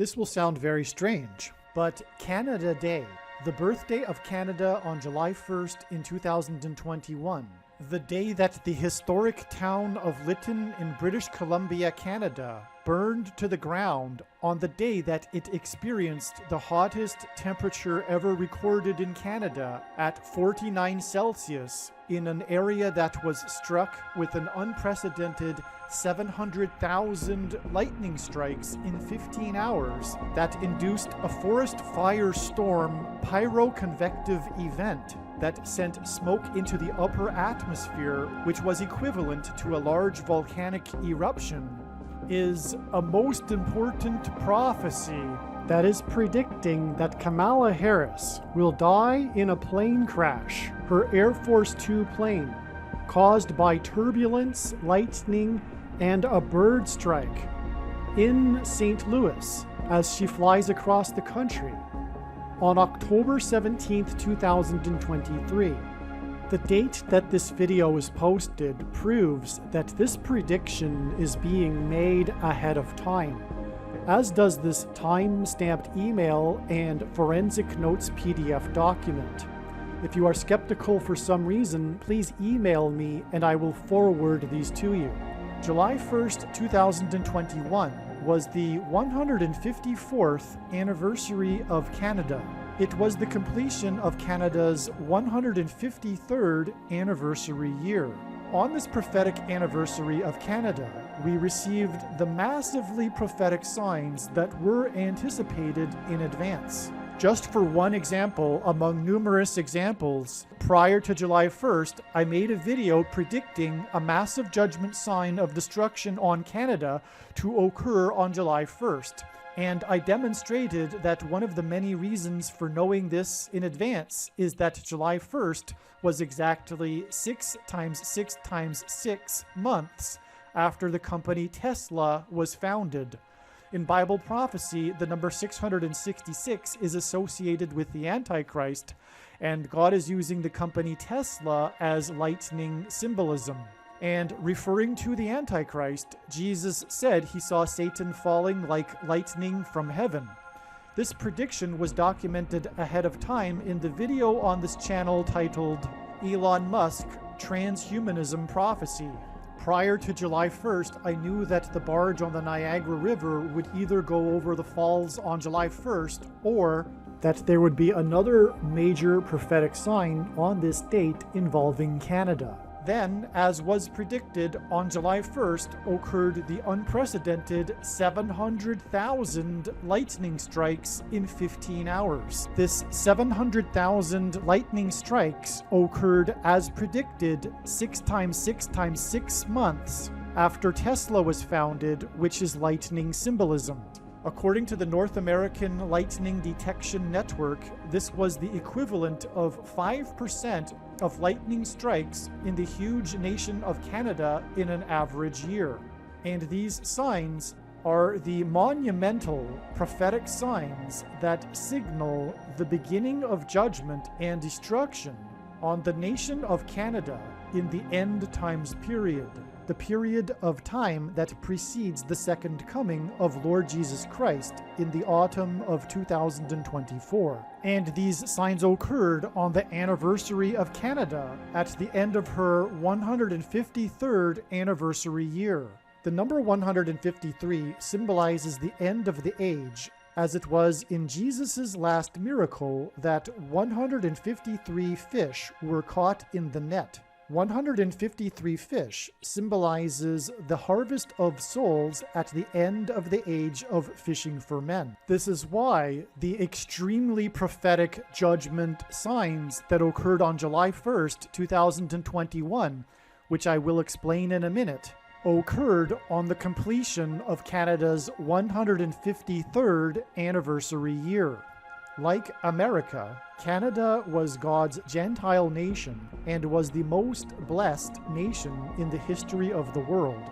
This will sound very strange, but Canada Day, the birthday of Canada on July 1st in 2021, the day that the historic town of Lytton in British Columbia, Canada, burned to the ground on the day that it experienced the hottest temperature ever recorded in Canada at 49 Celsius in an area that was struck with an unprecedented 700,000 lightning strikes in 15 hours that induced a forest fire storm pyroconvective event that sent smoke into the upper atmosphere, which was equivalent to a large volcanic eruption, is a most important prophecy that is predicting that Kamala Harris will die in a plane crash, her Air Force Two plane, caused by turbulence, lightning, and a bird strike in St. Louis as she flies across the country on October 17th, 2023. The date that this video is posted proves that this prediction is being made ahead of time, as does this time-stamped email and forensic notes PDF document. If you are skeptical for some reason, please email me and I will forward these to you. July 1st, 2021 was the 154th anniversary of Canada. It was the completion of Canada's 153rd anniversary year. On this prophetic anniversary of Canada, we received the massively prophetic signs that were anticipated in advance. Just for one example among numerous examples, prior to July 1st, I made a video predicting a massive judgment sign of destruction on Canada to occur on July 1st. And I demonstrated that one of the many reasons for knowing this in advance is that July 1st was exactly 6 times 6 times 6 months after the company Tesla was founded. In Bible prophecy, the number 666 is associated with the Antichrist, and God is using the company Tesla as lightning symbolism. And referring to the Antichrist, Jesus said he saw Satan falling like lightning from heaven. This prediction was documented ahead of time in the video on this channel titled Elon Musk Transhumanism Prophecy. Prior to July 1st, I knew that the barge on the Niagara River would either go over the falls on July 1st or that there would be another major prophetic sign on this date involving Canada. Then, as was predicted, on July 1st occurred the unprecedented 700,000 lightning strikes in 15 hours. This 700,000 lightning strikes occurred as predicted 6 times 6 times 6 months after Tesla was founded, which is lightning symbolism. According to the North American Lightning Detection Network, this was the equivalent of 5% of lightning strikes in the huge nation of Canada in an average year. And these signs are the monumental prophetic signs that signal the beginning of judgment and destruction on the nation of Canada in the end times period, the period of time that precedes the second coming of Lord Jesus Christ in the autumn of 2024. And these signs occurred on the anniversary of Canada at the end of her 153rd anniversary year. The number 153 symbolizes the end of the age, as it was in Jesus' last miracle that 153 fish were caught in the net. 153 fish symbolizes the harvest of souls at the end of the age of fishing for men. This is why the extremely prophetic judgment signs that occurred on July 1st, 2021, which I will explain in a minute, occurred on the completion of Canada's 153rd anniversary year. Like America, Canada was God's Gentile nation and was the most blessed nation in the history of the world.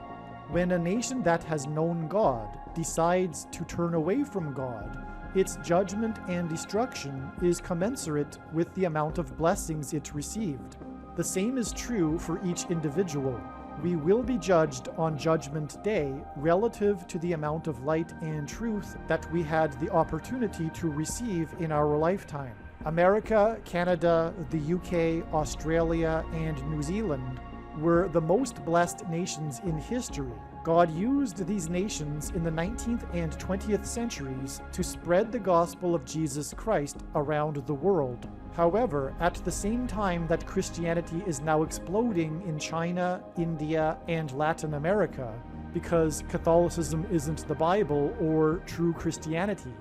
When a nation that has known God decides to turn away from God, its judgment and destruction is commensurate with the amount of blessings it received. The same is true for each individual. We will be judged on Judgment Day relative to the amount of light and truth that we had the opportunity to receive in our lifetime. America, Canada, the UK, Australia, and New Zealand were the most blessed nations in history. God used these nations in the 19th and 20th centuries to spread the gospel of Jesus Christ around the world. However, at the same time that Christianity is now exploding in China, India, and Latin America, because Catholicism isn't the Bible or true Christianity,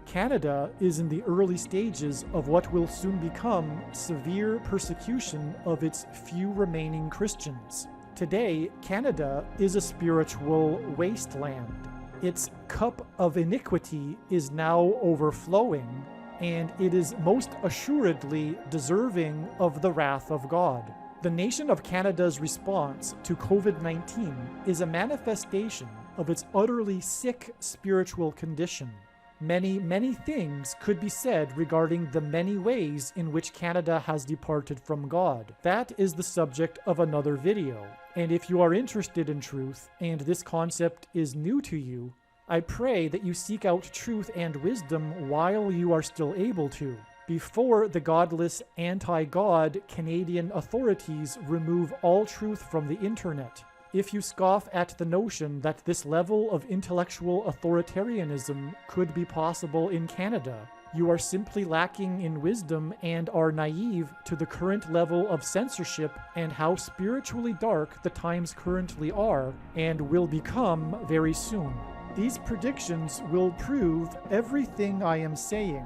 Canada is in the early stages of what will soon become severe persecution of its few remaining Christians. Today, Canada is a spiritual wasteland. Its cup of iniquity is now overflowing, and it is most assuredly deserving of the wrath of God. The nation of Canada's response to COVID-19 is a manifestation of its utterly sick spiritual condition. Many things could be said regarding the many ways in which Canada has departed from God. That is the subject of another video. And if you are interested in truth, and this concept is new to you, I pray that you seek out truth and wisdom while you are still able to, before the godless, anti-God Canadian authorities remove all truth from the internet. If you scoff at the notion that this level of intellectual authoritarianism could be possible in Canada, you are simply lacking in wisdom and are naive to the current level of censorship and how spiritually dark the times currently are and will become very soon. These predictions will prove everything I am saying.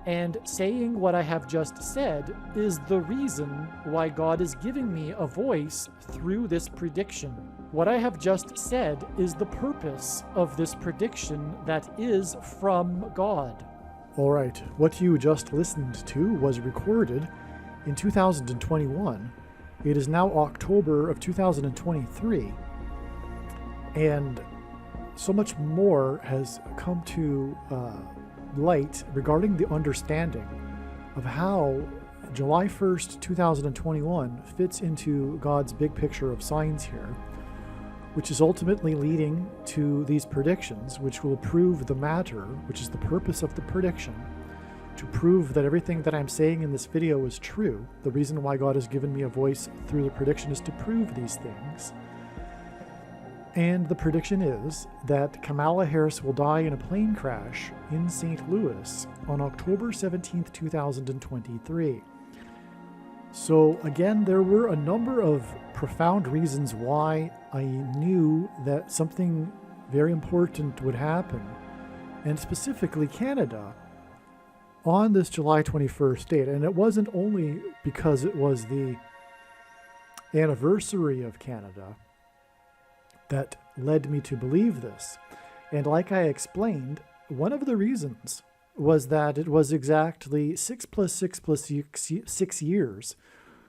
And saying what I have just said is the reason why God is giving me a voice through this prediction. What I have just said is the purpose of this prediction that is from God. All right, what you just listened to was recorded in 2021. It is now October of 2023, and so much more has come to light regarding the understanding of how July 1st, 2021 fits into God's big picture of signs here, which is ultimately leading to these predictions, which will prove the matter, which is the purpose of the prediction, to prove that everything that I'm saying in this video is true. The reason why God has given me a voice through the prediction is to prove these things. And the prediction is that Kamala Harris will die in a plane crash in St. Louis on October 17th, 2023. So again, there were a number of profound reasons why I knew that something very important would happen, and specifically Canada, on this July 21st date. And it wasn't only because it was the anniversary of Canada that led me to believe this. And like I explained, one of the reasons was that it was exactly 6 + 6 + 6 years,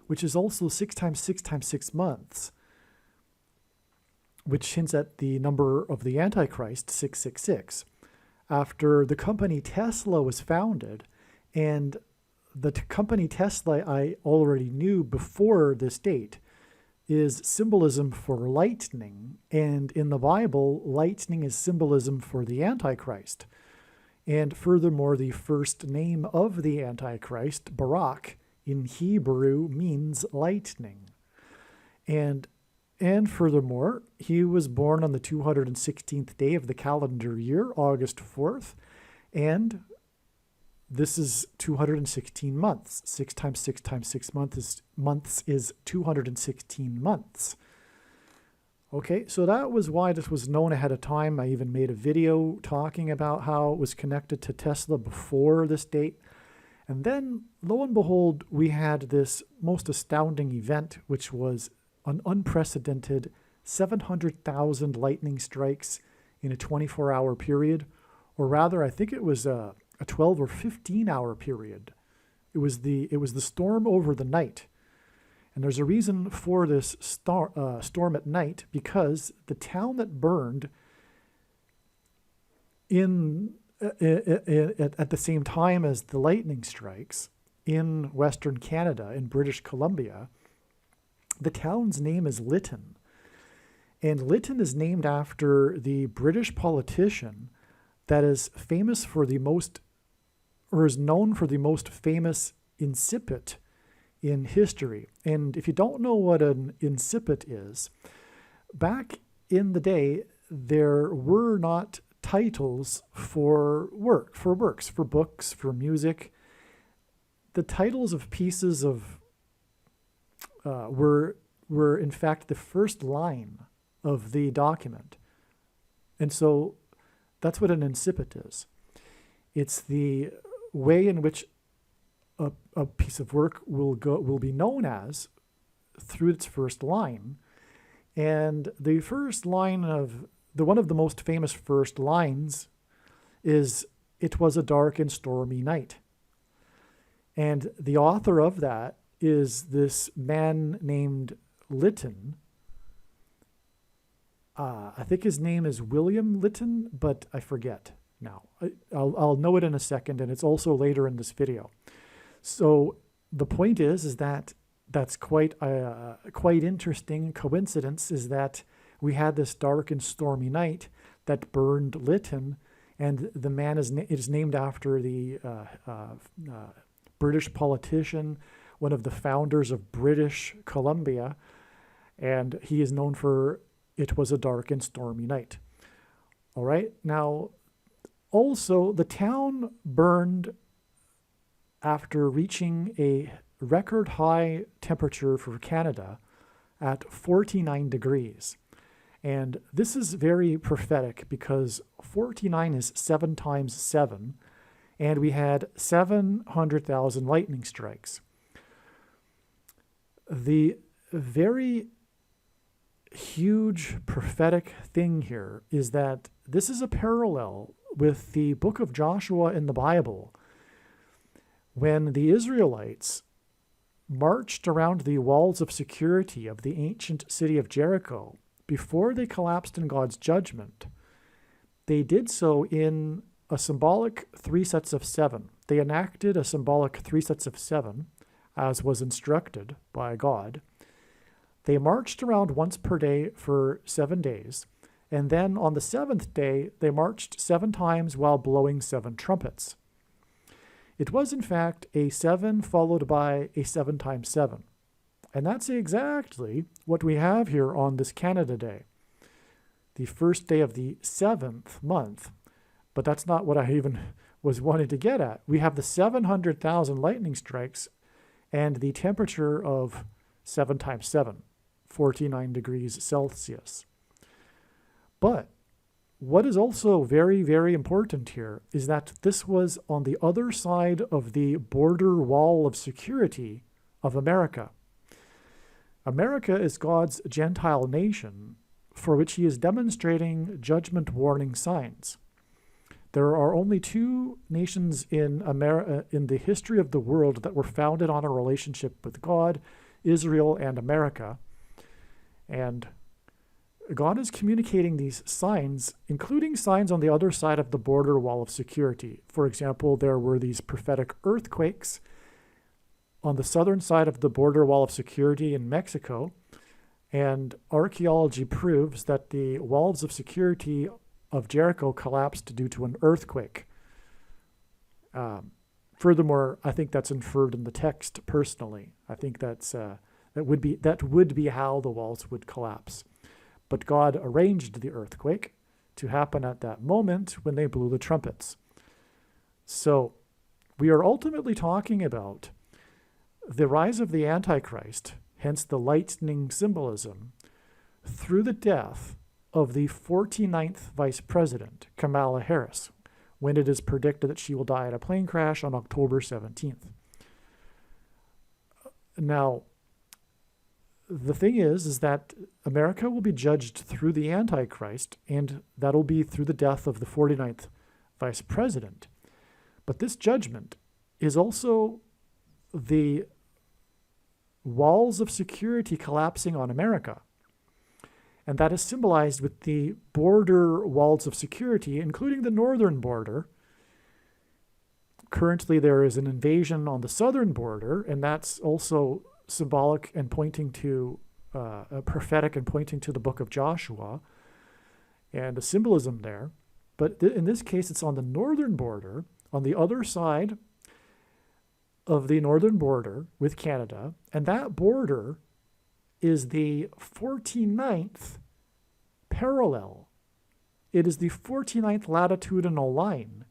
which is also 6 × 6 × 6 months, which hints at the number of the Antichrist, 666. After the company Tesla was founded, and the company Tesla I already knew before this date is symbolism for lightning, and in the Bible, lightning is symbolism for the Antichrist. And furthermore, the first name of the Antichrist, Barak, in Hebrew means lightning. And furthermore, he was born on the 216th day of the calendar year, August 4th, and this is 216 months. 6 × 6 × 6 months is 216 months. Okay, so that was why this was known ahead of time. I even made a video talking about how it was connected to Tesla before this date. And then, lo and behold, we had this most astounding event, which was an unprecedented 700,000 lightning strikes in a 24-hour period. Or rather, I think it was a 12 or 15-hour period. It was the storm over the night. And there's a reason for this storm at night, because the town that burned at the same time as the lightning strikes in Western Canada, in British Columbia, the town's name is Lytton. And Lytton is named after the British politician that is famous for the most, or is known for the most famous incipit in history. And if you don't know what an incipit is, back in the day, there were not titles for works, for books, for music. The titles of pieces of were in fact the first line of the document. And so that's what an incipit is. It's the way in which a piece of work will be known as through its first line. And the first line of one of the most famous first lines is, "It was a dark and stormy night." And the author of that is this man named Lytton. I think his name is William Lytton, but I forget now. I'll know it in a second, and it's also later in this video. So the point is that that's quite interesting coincidence, is that we had this dark and stormy night that burned Lytton, and the man is named after the British politician, one of the founders of British Columbia, and he is known for "It was a dark and stormy night." All right. Now, also, the town burned after reaching a record high temperature for Canada at 49 degrees. And this is very prophetic because 49 is 7 times 7, and we had 700,000 lightning strikes. The very huge prophetic thing here is that this is a parallel with the book of Joshua in the Bible, when the Israelites marched around the walls of security of the ancient city of Jericho before they collapsed in God's judgment. They did so in a symbolic 3 sets of 7. They enacted a symbolic 3 sets of 7, as was instructed by God. They marched around once per day for 7 days, and then on the 7th day, they marched 7 times while blowing 7 trumpets. It was, in fact, a 7 followed by a 7 times 7. And that's exactly what we have here on this Canada Day, the first day of the 7th month. But that's not what I even was wanting to get at. We have the 700,000 lightning strikes and the temperature of 7 times 7, 49 degrees Celsius. But what is also very, very important here is that this was on the other side of the border wall of security of America. America is God's Gentile nation for which he is demonstrating judgment warning signs. There are only 2 nations in the history of the world that were founded on a relationship with God, Israel and America. And God is communicating these signs, including signs on the other side of the border wall of security. For example, there were these prophetic earthquakes on the southern side of the border wall of security in Mexico, and archaeology proves that the walls of security of Jericho collapsed due to an earthquake. Furthermore, I think that's inferred in the text personally. I think that would be how the walls would collapse. But God arranged the earthquake to happen at that moment when they blew the trumpets. So we are ultimately talking about the rise of the Antichrist, hence the lightning symbolism, through the death of the 49th Vice President, Kamala Harris, when it is predicted that she will die in a plane crash on October 17th. Now, the thing is that America will be judged through the Antichrist, and that'll be through the death of the 49th Vice President. But this judgment is also the walls of security collapsing on America. And that is symbolized with the border walls of security, including the northern border. Currently, there is an invasion on the southern border, and that's also symbolic and pointing to prophetic and pointing to the book of Joshua and the symbolism there. But in this case, it's on the northern border, on the other side of the northern border with Canada, and that border is the 49th parallel. It is the 49th latitudinal line.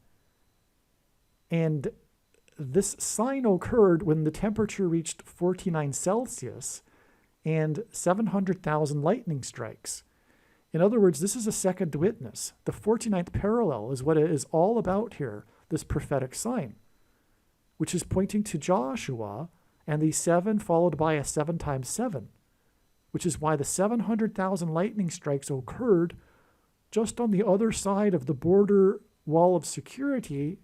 And this sign occurred when the temperature reached 49 Celsius and 700,000 lightning strikes. In other words, this is a second witness. The 49th parallel is what it is all about here, this prophetic sign, which is pointing to Joshua and the 7 followed by a 7 times 7, which is why the 700,000 lightning strikes occurred just on the other side of the border wall of security,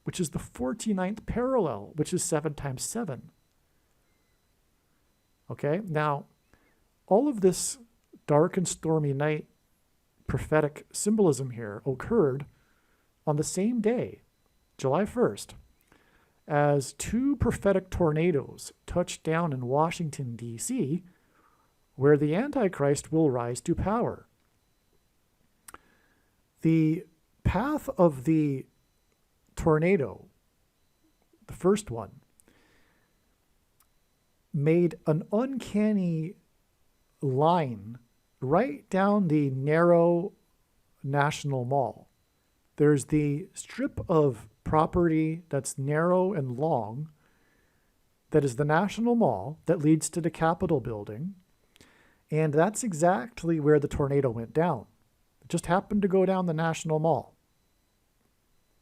which is the 49th parallel, which is 7 times 7. Okay, now, all of this dark and stormy night prophetic symbolism here occurred on the same day, July 1st, as 2 prophetic tornadoes touched down in Washington, D.C., where the Antichrist will rise to power. The path of the tornado, the first one, made an uncanny line right down the narrow National Mall. There's the strip of property that's narrow and long that is the National Mall that leads to the Capitol building, and that's exactly where the tornado went down. It just happened to go down the National Mall,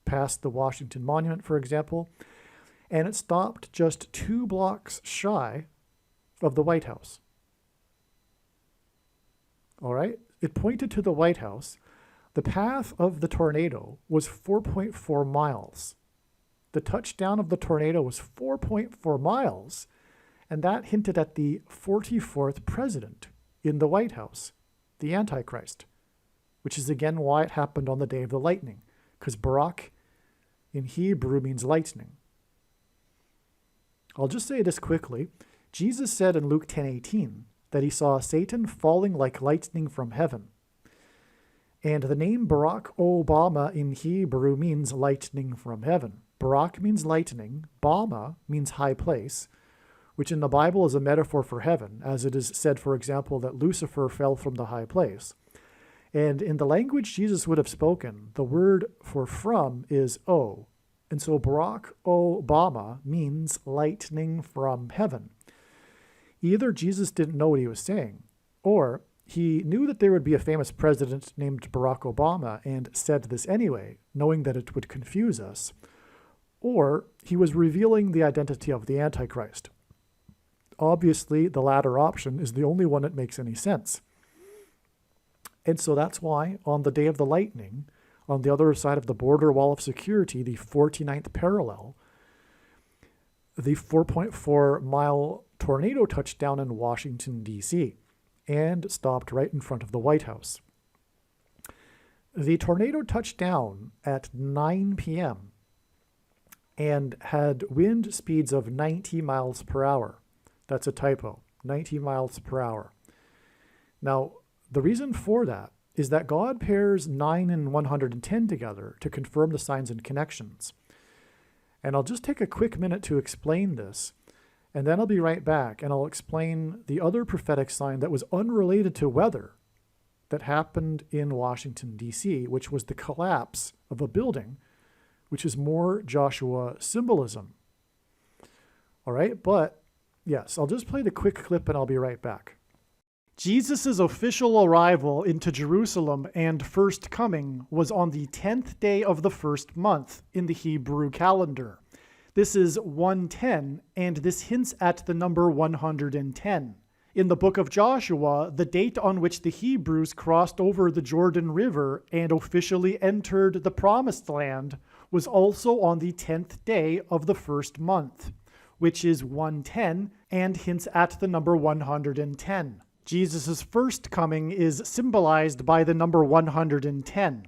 past the Washington Monument, for example, and it stopped just 2 blocks shy of the White House. All right? It pointed to the White House. The path of the tornado was 4.4 miles. The touchdown of the tornado was 4.4 miles, and that hinted at the 44th president in the White House, the Antichrist, which is again why it happened on the day of the lightning, because Barak in Hebrew means lightning. I'll just say this quickly. Jesus said in Luke 10:18 that he saw Satan falling like lightning from heaven. And the name Barack Obama in Hebrew means lightning from heaven. Barak means lightning. Bama means high place, which in the Bible is a metaphor for heaven, as it is said, for example, that Lucifer fell from the high place. And in the language Jesus would have spoken, the word for from is O. And so Barack Obama means lightning from heaven. Either Jesus didn't know what he was saying, or he knew that there would be a famous president named Barack Obama and said this anyway, knowing that it would confuse us, or he was revealing the identity of the Antichrist. Obviously, the latter option is the only one that makes any sense. And so that's why on the day of the lightning, on the other side of the border wall of security, the 49th parallel, the 4.4-mile tornado touched down in Washington, D.C., and stopped right in front of the White House. The tornado touched down at 9 p.m. and had wind speeds of 90 miles per hour. That's a typo, 90 miles per hour. Now, the reason for that is that God pairs 9 and 110 together to confirm the signs and connections. And I'll just take a quick minute to explain this, and then I'll be right back, and I'll explain the other prophetic sign that was unrelated to weather that happened in Washington, D.C., which was the collapse of a building, which is more Joshua symbolism. All right, but yes, I'll just play the quick clip and I'll be right back. Jesus' official arrival into Jerusalem and first coming was on the 10th day of the first month in the Hebrew calendar. This is 110, and this hints at the number 110. In the book of Joshua, the date on which the Hebrews crossed over the Jordan River and officially entered the Promised Land was also on the 10th day of the first month, which is 110 and hints at the number 110. Jesus' first coming is symbolized by the number 110.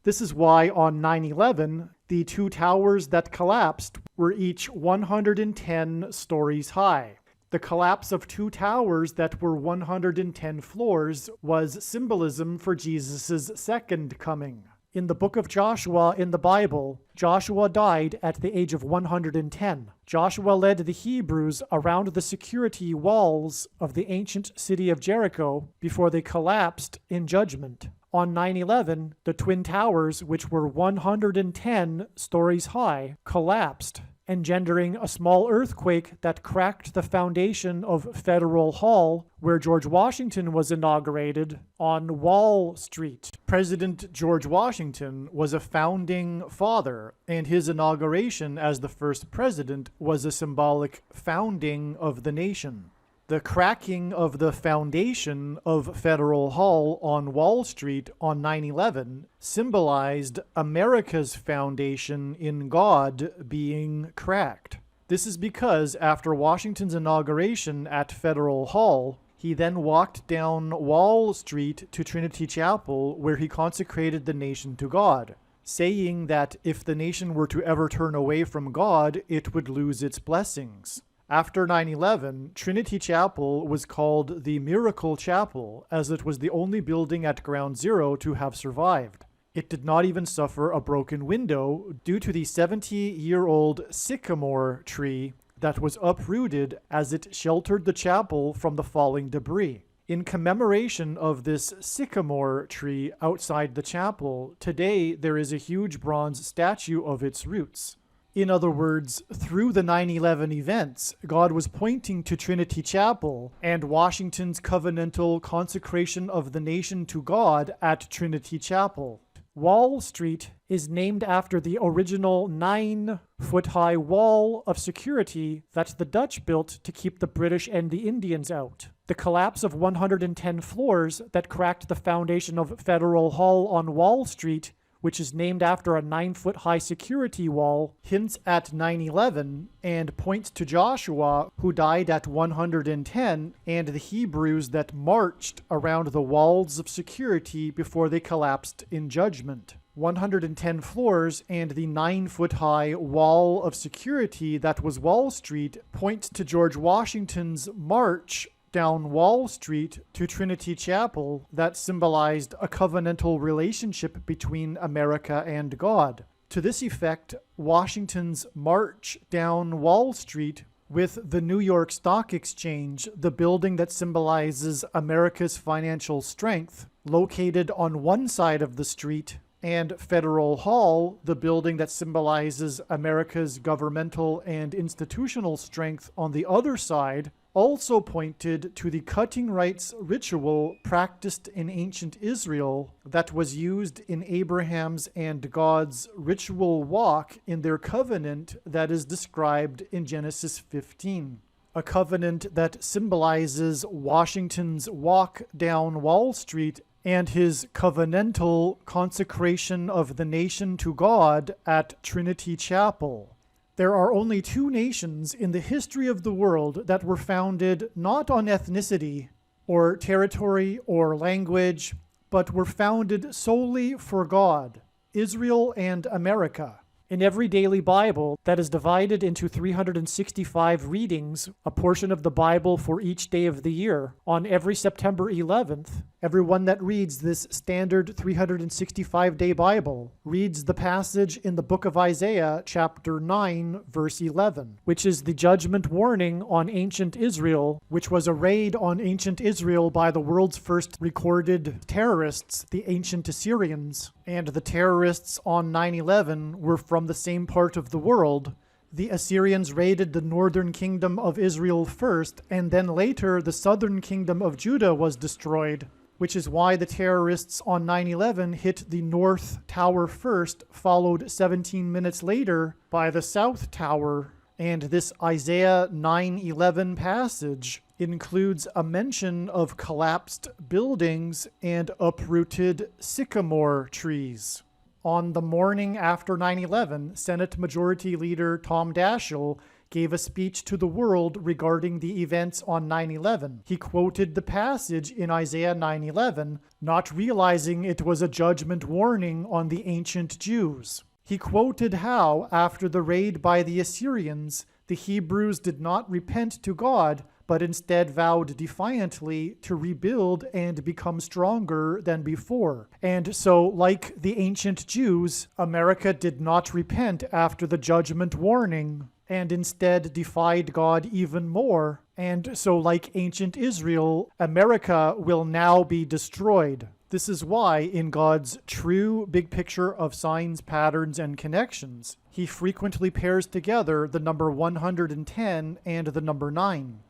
This is why on 9/11, the 2 towers that collapsed were each 110 stories high. The collapse of two towers that were 110 floors was symbolism for Jesus' second coming. In the book of Joshua in the Bible, Joshua died at the age of 110. Joshua led the Hebrews around the security walls of the ancient city of Jericho before they collapsed in judgment. On 9/11, the Twin Towers, which were 110 stories high, collapsed, engendering a small earthquake that cracked the foundation of Federal Hall, where George Washington was inaugurated, on Wall Street. President George Washington was a founding father, and his inauguration as the first president was a symbolic founding of the nation. The cracking of the foundation of Federal Hall on Wall Street on 9/11 symbolized America's foundation in God being cracked. This is because after Washington's inauguration at Federal Hall, he then walked down Wall Street to Trinity Chapel, where he consecrated the nation to God, saying that if the nation were to ever turn away from God, it would lose its blessings. After 9/11, Trinity Chapel was called the Miracle Chapel, as it was the only building at Ground Zero to have survived. It did not even suffer a broken window due to the 70-year-old sycamore tree that was uprooted as it sheltered the chapel from the falling debris. In commemoration of this sycamore tree outside the chapel, today there is a huge bronze statue of its roots. In other words, through the 9/11 events, God was pointing to Trinity Chapel and Washington's covenantal consecration of the nation to God at Trinity Chapel. Wall Street is named after the original 9-foot-high wall of security that the Dutch built to keep the British and the Indians out. The collapse of 110 floors that cracked the foundation of Federal Hall on Wall Street, which is named after a 9-foot-high security wall, hints at 9/11 and points to Joshua, who died at 110, and the Hebrews that marched around the walls of security before they collapsed in judgment. 110 floors and the 9-foot-high wall of security that was Wall Street points to George Washington's march down Wall Street to Trinity Chapel that symbolized a covenantal relationship between America and God. To this effect, Washington's march down Wall Street with the New York Stock Exchange, the building that symbolizes America's financial strength, located on one side of the street, and Federal Hall, the building that symbolizes America's governmental and institutional strength on the other side, also pointed to the cutting rights ritual practiced in ancient Israel that was used in Abraham's and God's ritual walk in their covenant that is described in Genesis 15. A covenant that symbolizes Washington's walk down Wall Street and his covenantal consecration of the nation to God at Trinity Chapel. There are only two nations in the history of the world that were founded not on ethnicity or territory or language, but were founded solely for God: Israel and America. In every daily Bible that is divided into 365 readings, a portion of the Bible for each day of the year, on every September 11th, everyone that reads this standard 365-day Bible reads the passage in the book of Isaiah, chapter 9, verse 11, which is the judgment warning on ancient Israel, which was a raid on ancient Israel by the world's first recorded terrorists, the ancient Assyrians. And the terrorists on 9/11 were from the same part of the world. The Assyrians raided the northern kingdom of Israel first, and then later the southern kingdom of Judah was destroyed, which is why the terrorists on 9/11 hit the North Tower first, followed 17 minutes later by the South Tower. And this Isaiah 9:11 passage includes a mention of collapsed buildings and uprooted sycamore trees. On the morning after 9/11, Senate Majority Leader Tom Daschle gave a speech to the world regarding the events on 9/11. He quoted the passage in Isaiah 9:11, not realizing it was a judgment warning on the ancient Jews. He quoted how, after the raid by the Assyrians, the Hebrews did not repent to God, but instead vowed defiantly to rebuild and become stronger than before. And so, like the ancient Jews, America did not repent after the judgment warning, and instead defied God even more. And so, like ancient Israel, America will now be destroyed. This is why, in God's true big picture of signs, patterns, and connections, he frequently pairs together the number 110 and the number 9.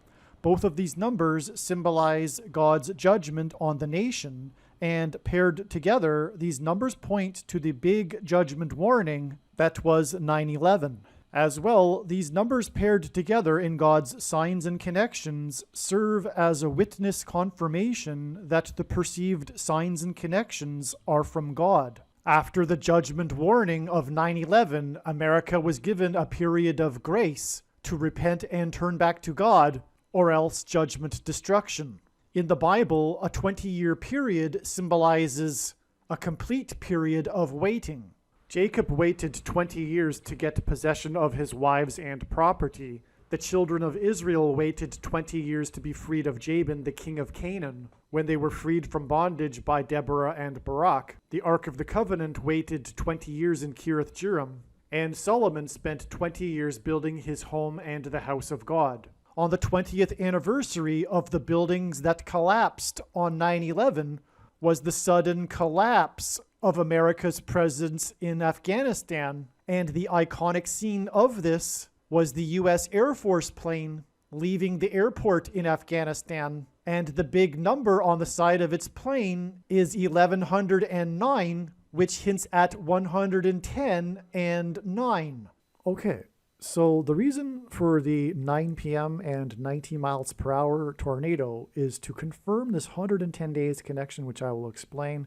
Both of these numbers symbolize God's judgment on the nation, and paired together, these numbers point to the big judgment warning that was 9/11. As well, these numbers paired together in God's signs and connections serve as a witness confirmation that the perceived signs and connections are from God. After the judgment warning of 9/11, America was given a period of grace to repent and turn back to God, or else judgment destruction. In the Bible, a 20-year period symbolizes a complete period of waiting. Jacob waited 20 years to get possession of his wives and property. The children of Israel waited 20 years to be freed of Jabin, the king of Canaan, when they were freed from bondage by Deborah and Barak. The Ark of the Covenant waited 20 years in Kiriath Jearim, and Solomon spent 20 years building his home and the house of God. On the 20th anniversary of the buildings that collapsed on 9/11 was the sudden collapse of America's presence in Afghanistan, and the iconic scene of this was the U.S. Air Force plane leaving the airport in Afghanistan, and the big number on the side of its plane is 1109, which hints at 110 and 9. Okay, so the reason for the 9 p.m. and 90 miles per hour tornado is to confirm this 110 days connection, which I will explain,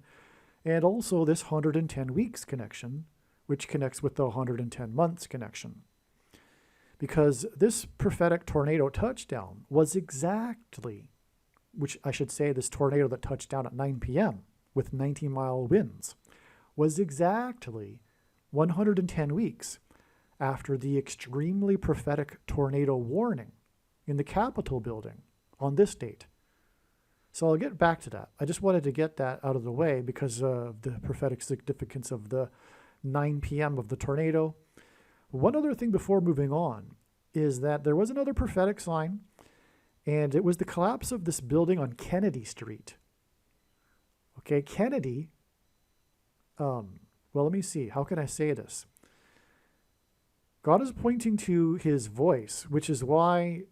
and also this 110 weeks connection, which connects with the 110 months connection. Because this prophetic tornado touchdown was exactly, which I should say this tornado that touched down at 9 p.m. with 90-mile winds, was exactly 110 weeks after the extremely prophetic tornado warning in the Capitol building on this date. So I'll get back to that. I just wanted to get that out of the way because of the prophetic significance of the 9 p.m. of the tornado. One other thing before moving on is that there was another prophetic sign, and it was the collapse of this building on Kennedy Street. Okay, Kennedy, well, let me see. How can I say this? God is pointing to his voice, which is why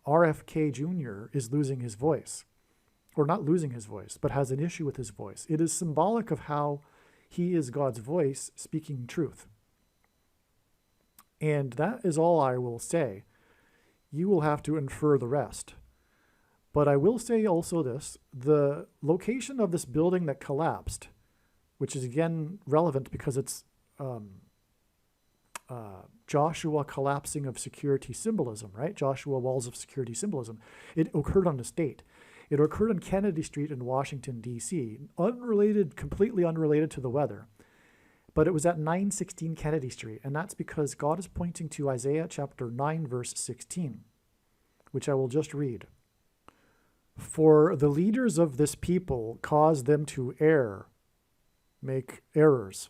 RFK Jr. is losing his voice, or not losing his voice, but has an issue with his voice. It is symbolic of how he is God's voice speaking truth. And that is all I will say. You will have to infer the rest. But I will say also this, the location of this building that collapsed, which is again relevant because it's Joshua collapsing of security symbolism, right? Joshua walls of security symbolism. It occurred on this date. It occurred on Kennedy Street in Washington, D.C., unrelated, completely unrelated to the weather. But it was at 916 Kennedy Street, and that's because God is pointing to Isaiah chapter 9, verse 16, which I will just read. For the leaders of this people cause them to err, make errors,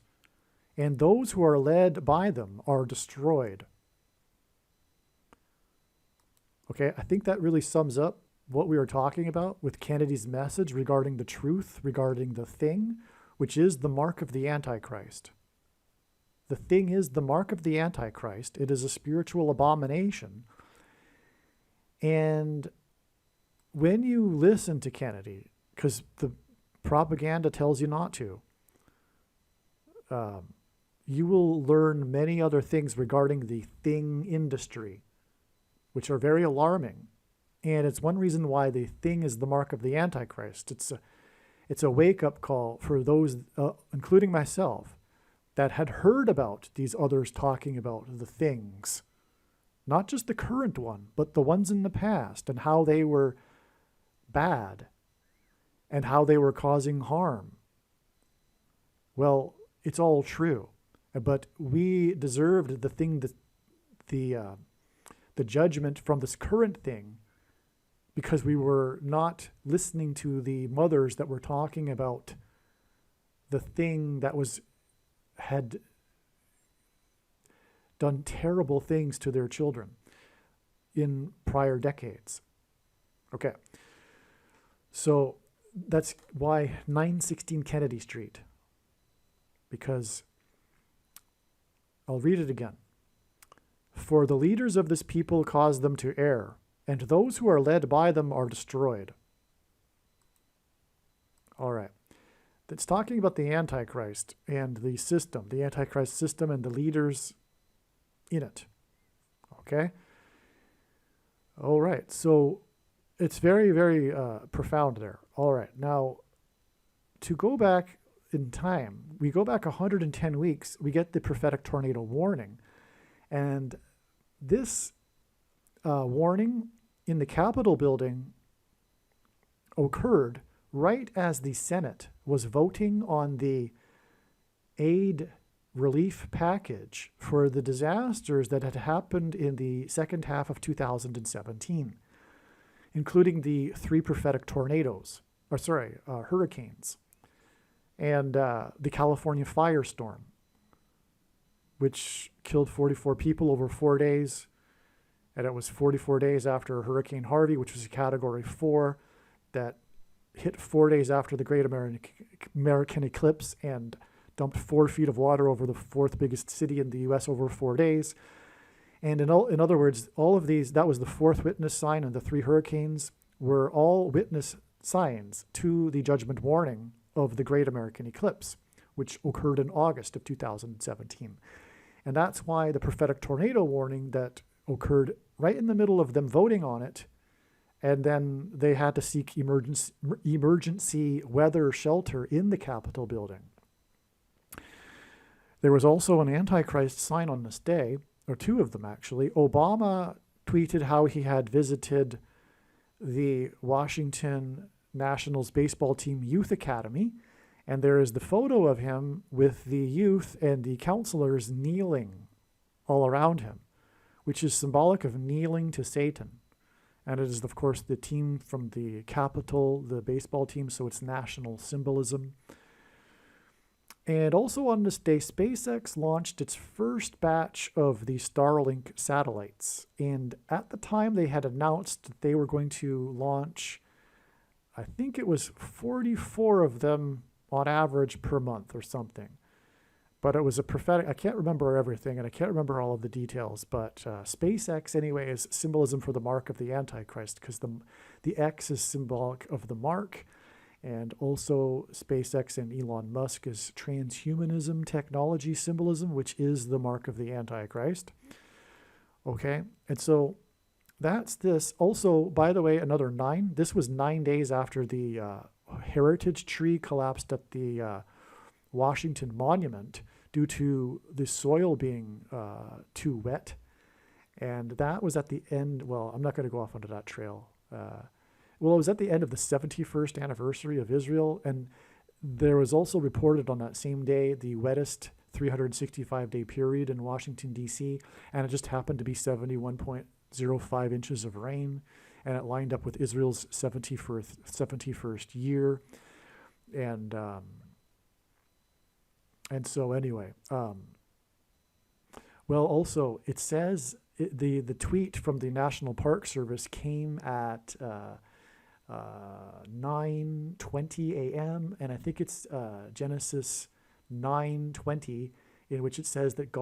and those who are led by them are destroyed. Okay, I think that really sums up what we were talking about with Kennedy's message regarding the truth, regarding the thing, which is the mark of the Antichrist. The thing is the mark of the Antichrist. It is a spiritual abomination. And when you listen to Kennedy, because the propaganda tells you not to, you will learn many other things regarding the thing industry, which are very alarming. And it's one reason why the thing is the mark of the Antichrist. It's a wake-up call for those, including myself, that had heard about these others talking about the things. Not just the current one, but the ones in the past, and how they were bad, and how they were causing harm. Well, it's all true. But we deserved the thing that the the judgment from this current thing, because we were not listening to the mothers that were talking about the thing that had done terrible things to their children in prior decades. Okay. So that's why 916 Kennedy Street, because I'll read it again. For the leaders of this people cause them to err, and those who are led by them are destroyed. All right. It's talking about the Antichrist and the system, the Antichrist system and the leaders in it. Okay? All right. So it's very, very profound there. All right. Now, to go back in time, we go back 110 weeks, we get the prophetic tornado warning. And this warning in the Capitol building occurred right as the Senate was voting on the aid relief package for the disasters that had happened in the second half of 2017, including the 3 prophetic hurricanes, and the California firestorm, which killed 44 people over 4 days. And it was 44 days after Hurricane Harvey, which was a Category 4, that hit 4 days after the Great American Eclipse and dumped 4 feet of water over the 4th biggest city in the U.S. over 4 days. And in other words, all of these, that was the 4th witness sign, and the 3 hurricanes were all witness signs to the judgment warning of the Great American Eclipse, which occurred in August of 2017. And that's why the prophetic tornado warning that occurred right in the middle of them voting on it, and then they had to seek emergency weather shelter in the Capitol building. There was also an Antichrist sign on this day, or 2 of them actually. Obama tweeted how he had visited the Washington Nationals baseball team youth academy, and there is the photo of him with the youth and the counselors kneeling all around him, which is symbolic of kneeling to Satan. And it is, of course, the team from the Capitol, the baseball team, so it's national symbolism. And also on this day, SpaceX launched its first batch of the Starlink satellites. And at the time, they had announced that they were going to launch, I think it was 44 of them on average per month or something. But it was a prophetic, I can't remember everything, and I can't remember all of the details, but SpaceX, anyway, is symbolism for the mark of the Antichrist, because the X is symbolic of the mark, and also SpaceX and Elon Musk is transhumanism technology symbolism, which is the mark of the Antichrist. Okay, and so that's this. Also, by the way, another 9, this was 9 days after the heritage tree collapsed at the Washington Monument due to the soil being too wet. And that was at the end, well, I'm not going to go off onto that trail. Well, it was at the end of the 71st anniversary of Israel. And there was also reported on that same day the wettest 365-day period in Washington, D.C. And it just happened to be 71.05 inches of rain. And it lined up with Israel's 71st year. And so anyway, well, also it says the tweet from the National Park Service came at 9:20 a.m. and I think it's Genesis 9:20, in which it says that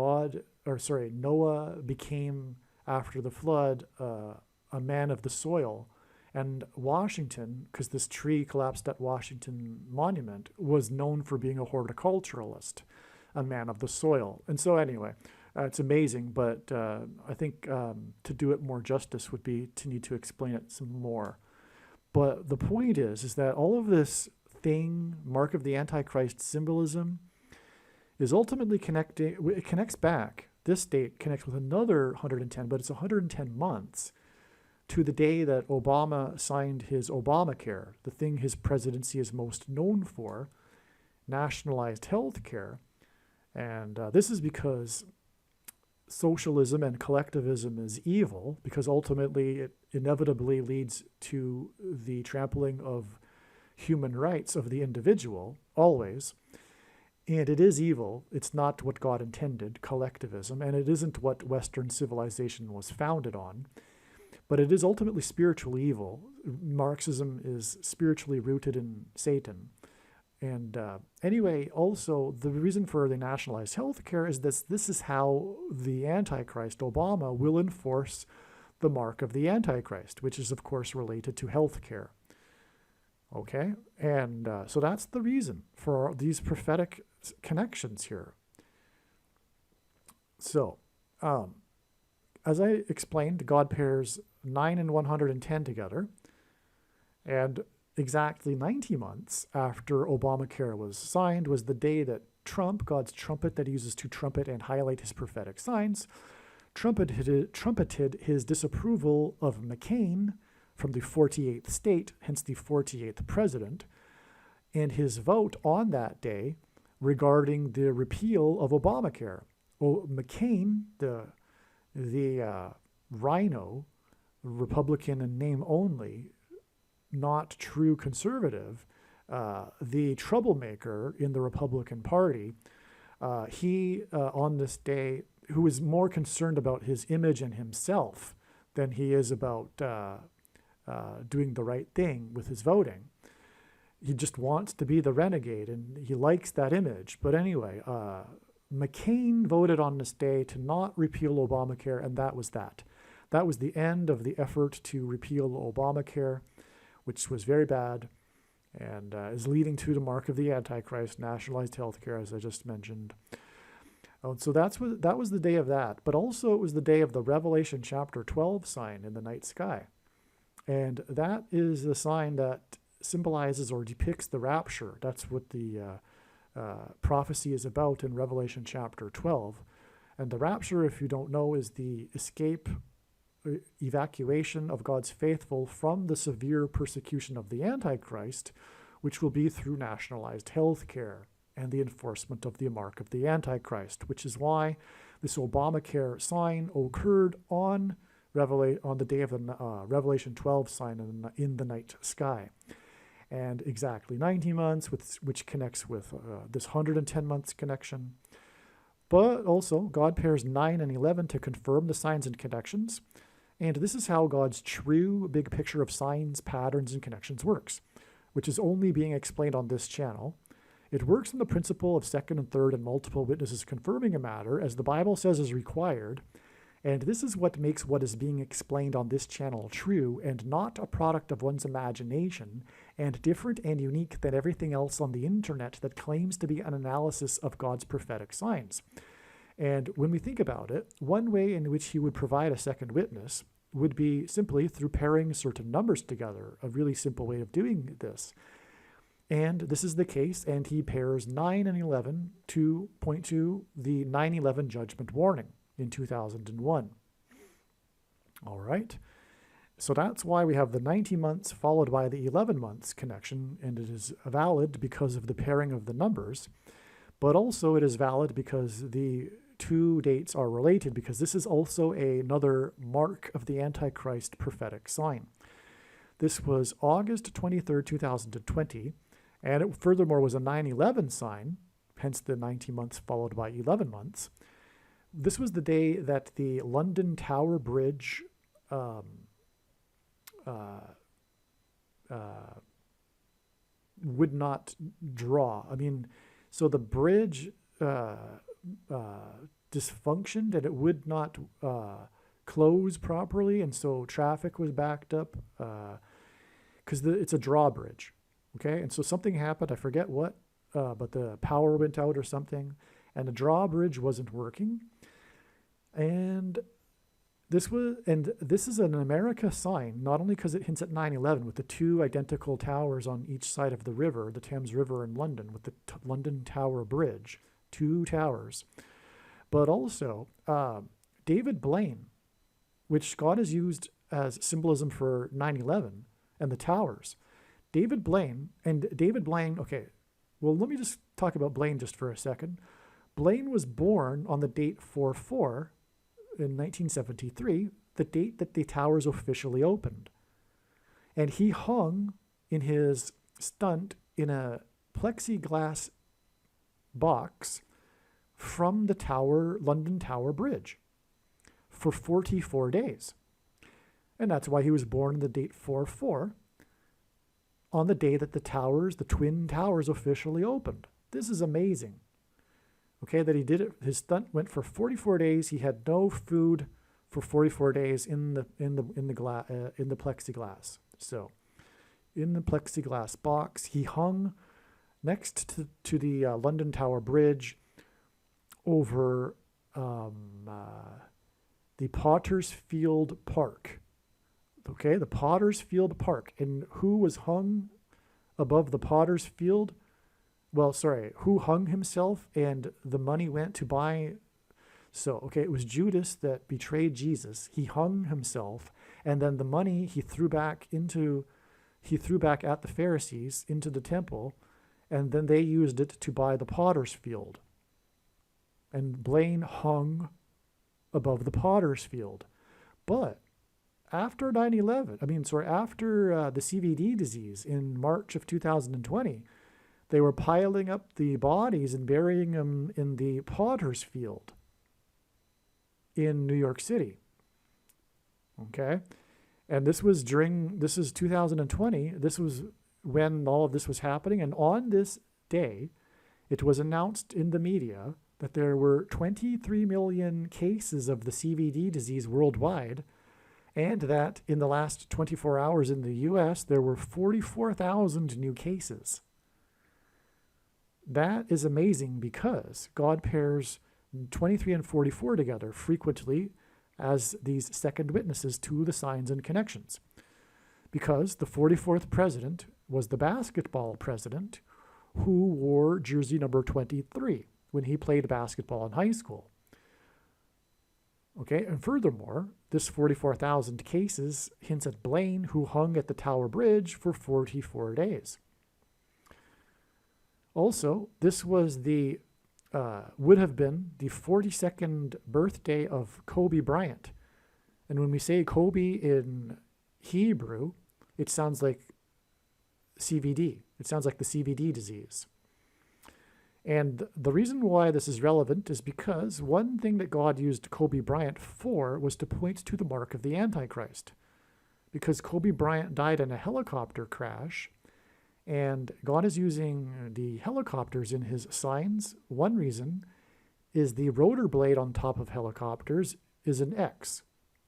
Noah became after the flood a man of the soil. And Washington, because this tree collapsed at Washington Monument, was known for being a horticulturalist, a man of the soil. And so anyway, it's amazing, but I think to do it more justice would be to need to explain it some more. But the point is that all of this thing, mark of the Antichrist symbolism, is ultimately connecting, it connects back. This date connects with another 110, but it's 110 months to the day that Obama signed his Obamacare, the thing his presidency is most known for, nationalized health care. And this is because socialism and collectivism is evil because ultimately it inevitably leads to the trampling of human rights of the individual, always. And it is evil. It's not what God intended, collectivism, and it isn't what Western civilization was founded on. But it is ultimately spiritual evil. Marxism is spiritually rooted in Satan. And anyway, also, the reason for the nationalized healthcare is this is how the Antichrist, Obama, will enforce the mark of the Antichrist, which is, of course, related to healthcare. Okay? And so that's the reason for these prophetic connections here. So, as I explained, God pairs 9 and 110 together, and exactly 90 months after Obamacare was signed was the day that Trump, God's trumpet that he uses to trumpet and highlight his prophetic signs, trumpeted his disapproval of McCain from the 48th state, hence the 48th president, and his vote on that day regarding the repeal of Obamacare. McCain, the rhino, Republican in name only, not true conservative, the troublemaker in the Republican Party, he, on this day, who is more concerned about his image and himself than he is about doing the right thing with his voting. He just wants to be the renegade, and he likes that image. But anyway, McCain voted on this day to not repeal Obamacare, and that was that. That was the end of the effort to repeal Obamacare, which was very bad and is leading to the mark of the Antichrist, nationalized healthcare, as I just mentioned. So that was the day of that. But also it was the day of the Revelation chapter 12 sign in the night sky. And that is the sign that symbolizes or depicts the rapture. That's what the prophecy is about in Revelation chapter 12. And the rapture, if you don't know, is the evacuation of God's faithful from the severe persecution of the Antichrist, which will be through nationalized health care and the enforcement of the mark of the Antichrist, which is why this Obamacare sign occurred on the day of the Revelation 12 sign in the night sky. And exactly 90 months, which connects with this 110 months connection. But also, God pairs 9 and 11 to confirm the signs and connections. And this is how God's true big picture of signs, patterns, and connections works, which is only being explained on this channel. It works on the principle of second and third and multiple witnesses confirming a matter, as the Bible says is required. And this is what makes what is being explained on this channel true and not a product of one's imagination and different and unique than everything else on the internet that claims to be an analysis of God's prophetic signs. And when we think about it, one way in which he would provide a second witness would be simply through pairing certain numbers together, a really simple way of doing this. And this is the case, and he pairs 9 and 11 to point to the 9/11 judgment warning in 2001. All right. So that's why we have the 90 months followed by the 11 months connection, and it is valid because of the pairing of the numbers, but also it is valid because the two dates are related, because this is also another mark of the Antichrist prophetic sign. This was August 23rd, 2020, and it furthermore was a 9/11 sign, hence the 90 months followed by 11 months. This was the day that the London Tower Bridge would not draw. I mean, so the bridge dysfunctioned and it would not close properly, and so traffic was backed up because it's a drawbridge, okay? And so something happened, I forget what, but the power went out or something, and the drawbridge wasn't working. And this is an America sign, not only because it hints at 9/11 with the two identical towers on each side of the river, the Thames River in London, with the London Tower Bridge, two towers, but also David Blaine, which God has used as symbolism for 9/11 and the towers. David Blaine, okay, well, let me just talk about Blaine just for a second. Blaine was born on the date 4/4, in 1973, the date that the towers officially opened. And he hung in his stunt in a plexiglass box from the London Tower Bridge for 44 days. And that's why he was born the date 4/4, on the day that the Twin Towers officially opened. This is amazing. Okay, that he did it. His stunt went for 44 days. He had no food for 44 days in the plexiglass. So, in the plexiglass box, he hung next to the London Tower Bridge over the Potter's Field Park. Okay, the Potter's Field Park. And who was hung above the Potter's Field? Who hung himself and the money went to buy? So, okay, it was Judas that betrayed Jesus. He hung himself, and then the money he threw back at the Pharisees into the temple, and then they used it to buy the Potter's Field. And Blaine hung above the Potter's Field. But after 9/11, after the CVD disease in March of 2020, they were piling up the bodies and burying them in the Potter's Field in New York City. Okay? And this is 2020. This was when all of this was happening. And on this day, it was announced in the media that there were 23 million cases of the CVD disease worldwide, and that in the last 24 hours in the US, there were 44,000 new cases. That is amazing because God pairs 23 and 44 together frequently as these second witnesses to the signs and connections. Because the 44th president was the basketball president who wore jersey number 23 when he played basketball in high school. Okay, and furthermore, this 44,000 cases hints at Blaine, who hung at the Tower Bridge for 44 days. Also, this was would have been the 42nd birthday of Kobe Bryant. And when we say Kobe in Hebrew, it sounds like CVD. It sounds like the CVD disease. And the reason why this is relevant is because one thing that God used Kobe Bryant for was to point to the mark of the Antichrist. Because Kobe Bryant died in a helicopter crash, and God is using the helicopters in his signs. One reason is the rotor blade on top of helicopters is an X.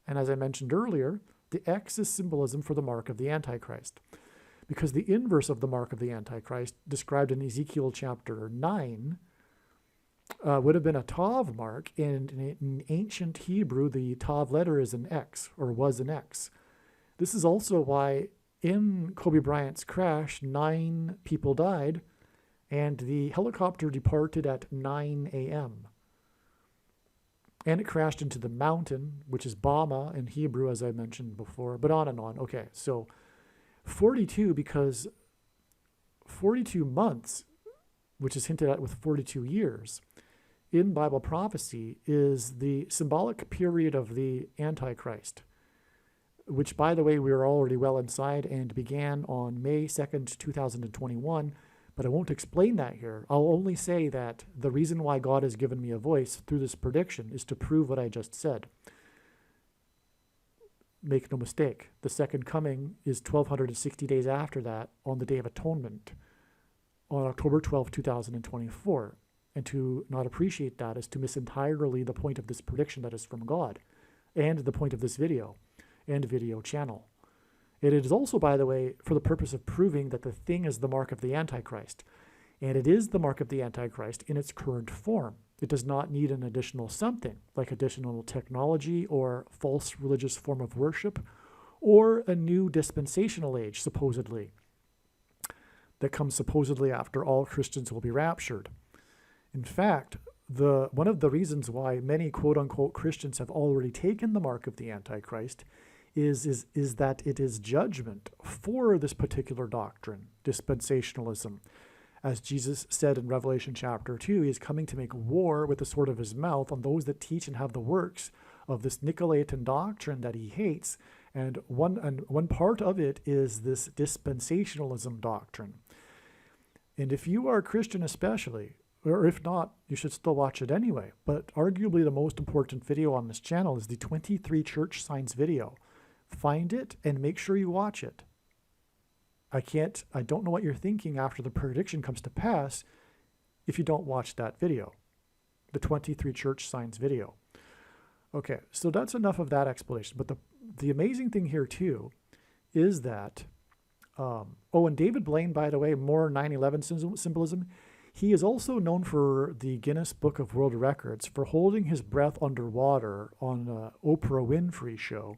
And as I mentioned earlier, the X is symbolism for the mark of the Antichrist. Because the inverse of the mark of the Antichrist, described in Ezekiel chapter 9, would have been a Tav mark. And in ancient Hebrew, the Tav letter is an X, or was an X. This is also why in Kobe Bryant's crash, 9 people died, and the helicopter departed at 9 a.m. And it crashed into the mountain, which is Bama in Hebrew, as I mentioned before, but on and on. Okay, so 42, because 42 months, which is hinted at with 42 years, in Bible prophecy is the symbolic period of the Antichrist, which, by the way, we are already well inside and began on May 2nd, 2021, but I won't explain that here. I'll only say that the reason why God has given me a voice through this prediction is to prove what I just said. Make no mistake, the second coming is 1,260 days after that, on the Day of Atonement, on October 12, 2024. And to not appreciate that is to miss entirely the point of this prediction that is from God, and the point of this video and video channel. It is also, by the way, for the purpose of proving that the thing is the mark of the Antichrist. And it is the mark of the Antichrist in its current form. It does not need an additional something, like additional technology or false religious form of worship, or a new dispensational age, supposedly, that comes supposedly after all Christians will be raptured. In fact, one of the reasons why many quote-unquote Christians have already taken the mark of the Antichrist is that it is judgment for this particular doctrine, dispensationalism. As Jesus said in Revelation chapter 2, he is coming to make war with the sword of his mouth on those that teach and have the works of this Nicolaitan doctrine that he hates. And one part of it is this dispensationalism doctrine. And if you are a Christian especially, or if not, you should still watch it anyway. But arguably the most important video on this channel is the 23 church signs video. Find it and make sure you watch it. I don't know what you're thinking after the prediction comes to pass if you don't watch that video, the 23 church signs video. Okay, so that's enough of that explanation. But the amazing thing here too is that, and David Blaine, by the way, more 9/11 symbolism. He is also known for the Guinness Book of World Records for holding his breath underwater on an Oprah Winfrey show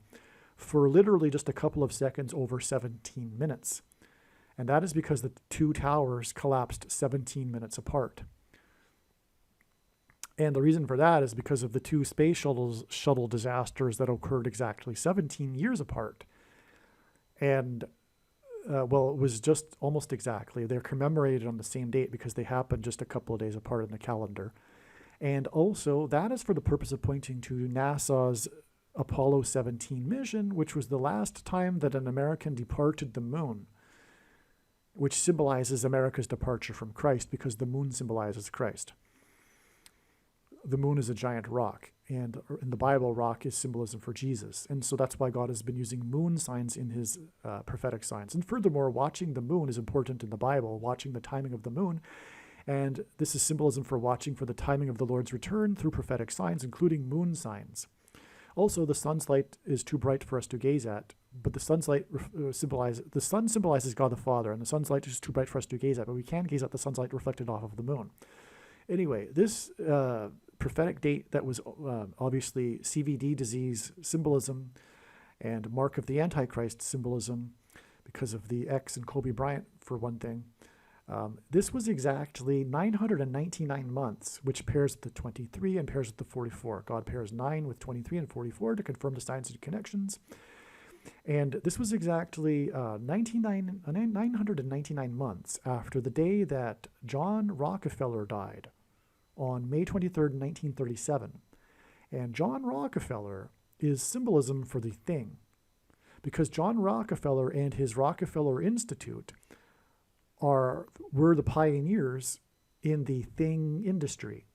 for literally just a couple of seconds over 17 minutes. And that is because the two towers collapsed 17 minutes apart. And the reason for that is because of the two space shuttle disasters that occurred exactly 17 years apart. And it was just almost exactly. They're commemorated on the same date because they happened just a couple of days apart in the calendar. And also, that is for the purpose of pointing to NASA's Apollo 17 mission, which was the last time that an American departed the moon, which symbolizes America's departure from Christ because the moon symbolizes Christ. The moon is a giant rock, and in the Bible, rock is symbolism for Jesus. And so that's why God has been using moon signs in his prophetic signs. And furthermore, watching the moon is important in the Bible, watching the timing of the moon. And this is symbolism for watching for the timing of the Lord's return through prophetic signs, including moon signs. Also, the sun's light is too bright for us to gaze at, but the sun symbolizes God the Father, and the sun's light is too bright for us to gaze at, but we can gaze at the sun's light reflected off of the moon. Anyway, this prophetic date that was obviously CVD disease symbolism and mark of the Antichrist symbolism because of the X and Kobe Bryant, for one thing. This was exactly 999 months, which pairs with the 23 and pairs with the 44. God pairs 9 with 23 and 44 to confirm the signs and connections. And this was exactly 999 months after the day that John Rockefeller died on May 23rd, 1937. And John Rockefeller is symbolism for the thing, because John Rockefeller and his Rockefeller Institute were the pioneers in the thing industry.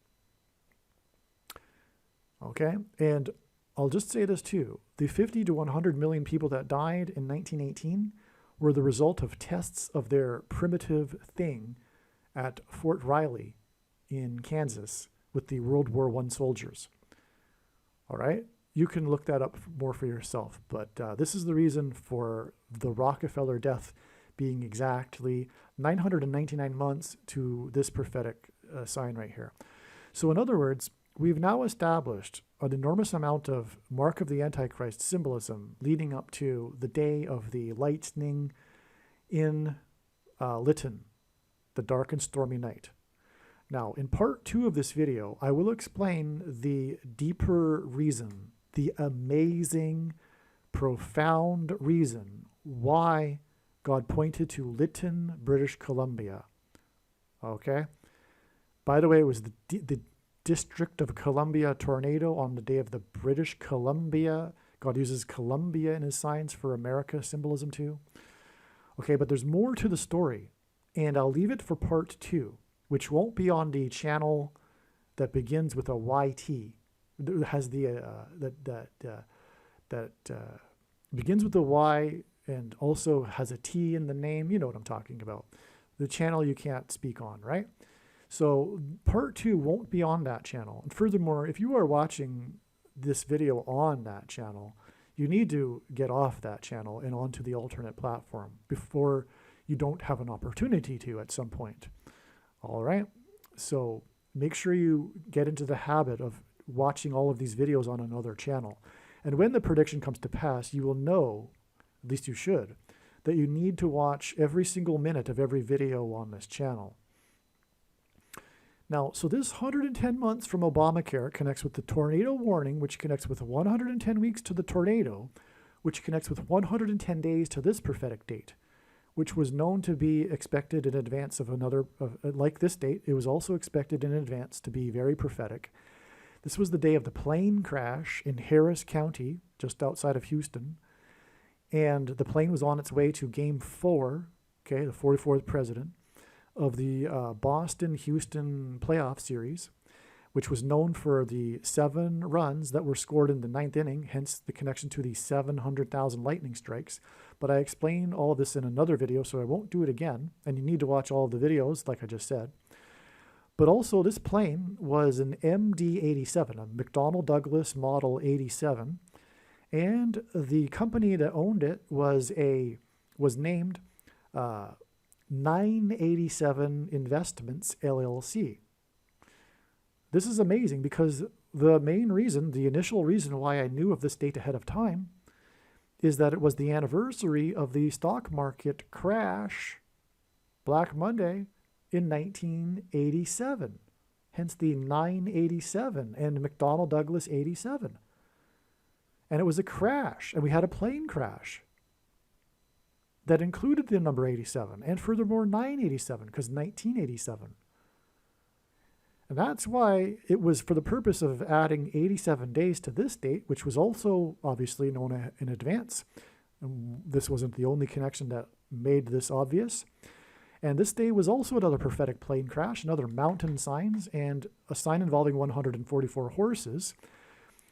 Okay? And I'll just say this too. The 50 to 100 million people that died in 1918 were the result of tests of their primitive thing at Fort Riley in Kansas with the World War I soldiers. All right? You can look that up more for yourself. But this is the reason for the Rockefeller death being exactly 999 months to this prophetic sign right here. So in other words, we've now established an enormous amount of mark of the Antichrist symbolism leading up to the day of the lightning in Lytton, the dark and stormy night. Now, in part 2 of this video, I will explain the deeper reason, the amazing, profound reason why God pointed to Lytton, British Columbia. Okay? By the way, it was the District of Columbia tornado on the day of the British Columbia. God uses Columbia in his signs for America symbolism too. Okay, but there's more to the story, and I'll leave it for part 2, which won't be on the channel that begins with a YT. It has the begins with a Y and also has a T in the name. You know what I'm talking about. The channel you can't speak on, right? So part 2 won't be on that channel. And furthermore, if you are watching this video on that channel, you need to get off that channel and onto the alternate platform before you don't have an opportunity to at some point. All right? So make sure you get into the habit of watching all of these videos on another channel. And when the prediction comes to pass, you will know, at least you should, that you need to watch every single minute of every video on this channel. Now, so this 110 months from Obamacare connects with the tornado warning, which connects with 110 weeks to the tornado, which connects with 110 days to this prophetic date, which was known to be expected in advance of another, like this date. It was also expected in advance to be very prophetic. This was the day of the plane crash in Harris County, just outside of Houston. And the plane was on its way to Game 4, okay, the 44th president, of the Boston-Houston playoff series, which was known for the 7 runs that were scored in the 9th inning, hence the connection to the 700,000 lightning strikes. But I explained all of this in another video, so I won't do it again. And you need to watch all of the videos, like I just said. But also, this plane was an MD-87, a McDonnell Douglas Model 87. And the company that owned it was named 987 Investments, LLC. This is amazing because the main reason, the initial reason why I knew of this date ahead of time is that it was the anniversary of the stock market crash, Black Monday, in 1987. Hence the 987 and McDonnell Douglas 87. And it was a crash, and we had a plane crash that included the number 87, and furthermore 987, because 1987. And that's why it was for the purpose of adding 87 days to this date, which was also obviously known in advance. And this wasn't the only connection that made this obvious. And this day was also another prophetic plane crash, another mountain signs, and a sign involving 144 horses,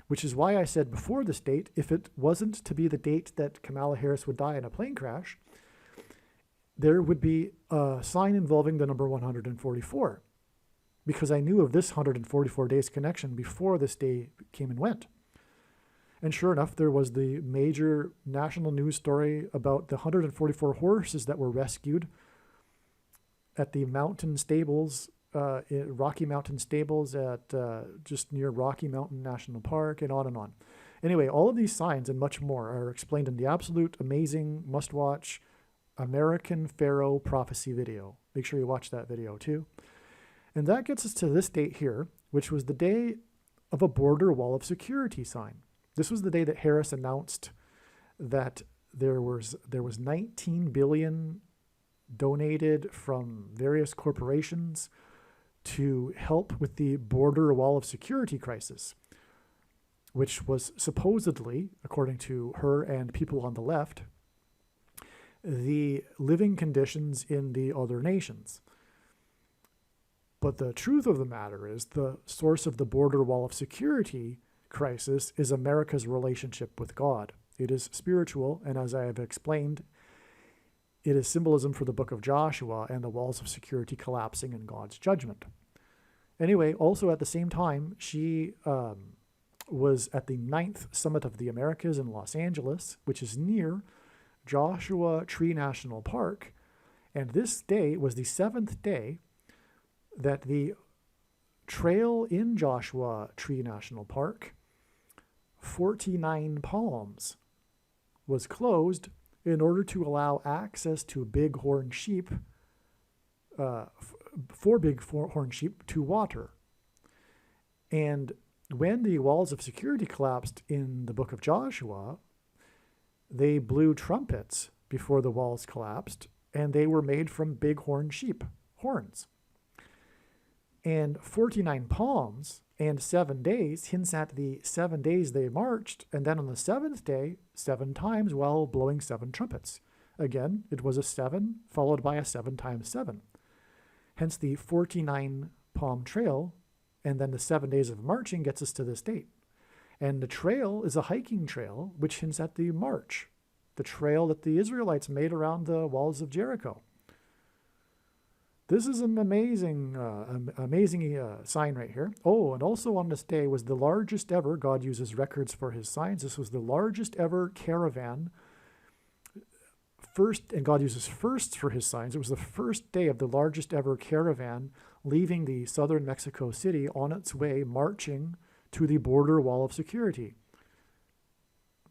which is why I said before this date, if it wasn't to be the date that Kamala Harris would die in a plane crash, there would be a sign involving the number 144, because I knew of this 144 days connection before this day came and went. And sure enough, there was the major national news story about the 144 horses that were rescued at the mountain stables, Rocky Mountain Stables at just near Rocky Mountain National Park, and on and on. Anyway, all of these signs and much more are explained in the absolute amazing must-watch American Pharaoh Prophecy video. Make sure you watch that video too. And that gets us to this date here, which was the day of a border wall of security sign. This was the day that Harris announced that there was 19 billion donated from various corporations to help with the border wall of security crisis, which was supposedly, according to her and people on the left, the living conditions in the other nations. But the truth of the matter is the source of the border wall of security crisis is America's relationship with God. It is spiritual, and as I have explained, it is symbolism for the book of Joshua and the walls of security collapsing in God's judgment. Anyway, also at the same time, she was at the 9th Summit of the Americas in Los Angeles, which is near Joshua Tree National Park. And this day was the 7th day that the trail in Joshua Tree National Park, 49 Palms, was closed in order to allow access to bighorn sheep, for bighorn sheep to water. And when the walls of security collapsed in the book of Joshua, they blew trumpets before the walls collapsed, and they were made from bighorn sheep horns. And 49 palms and 7 days hints at the 7 days they marched, and then on the 7th day, 7 times while blowing 7 trumpets. Again, it was a 7 followed by a 7 times 7. Hence the 49 palm trail, and then the 7 days of marching gets us to this date. And the trail is a hiking trail, which hints at the march, the trail that the Israelites made around the walls of Jericho. This is an amazing sign right here. Oh, and also on this day was the largest ever, God uses records for his signs, this was the largest ever caravan, and God uses firsts for his signs. It was the first day of the largest ever caravan leaving the southern Mexico City on its way marching to the border wall of security,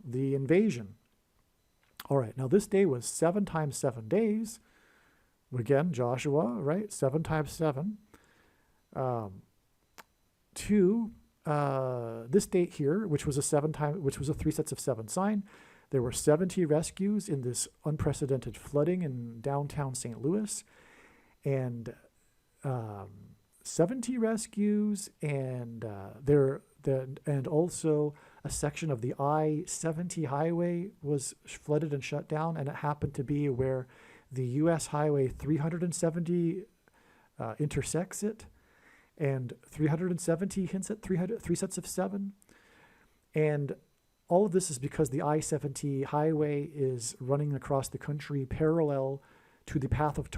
the invasion. All right, now this day was 7 times 7 days. Again, Joshua, right? 7 times 7. This date here, which was a 3 sets of 7 sign. There were 70 rescues in this unprecedented flooding in downtown St. Louis, and 70 rescues, and and also a section of the I-70 highway was flooded and shut down, and it happened to be where the U.S. Highway 370 intersects it, and 370 hints at three sets of 7. And all of this is because the I-70 highway is running across the country parallel to the path of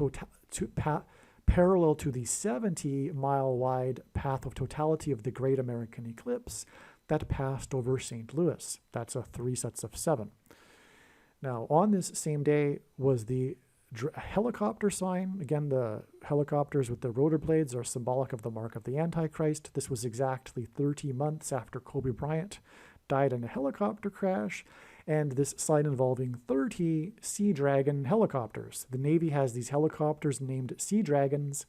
parallel to the 70-mile-wide path of totality of the Great American Eclipse that passed over St. Louis. That's a 3 sets of 7. Now, on this same day was the helicopter sign. Again, the helicopters with the rotor blades are symbolic of the mark of the Antichrist. This was exactly 30 months after Kobe Bryant died in a helicopter crash, and this sign involving 30 Sea Dragon helicopters. The Navy has these helicopters named Sea Dragons.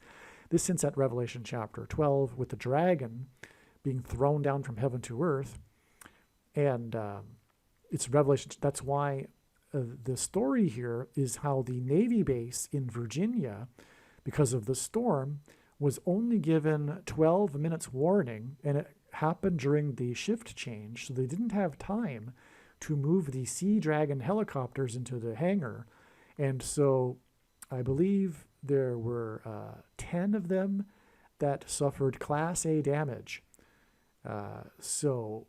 This hints at Revelation chapter 12 with the dragon being thrown down from heaven to earth. And it's Revelation. That's why the story here is how the Navy base in Virginia, because of the storm, was only given 12 minutes warning, and it happened during the shift change, so they didn't have time to move the Sea Dragon helicopters into the hangar. And so I believe there were 10 of them that suffered Class A damage. So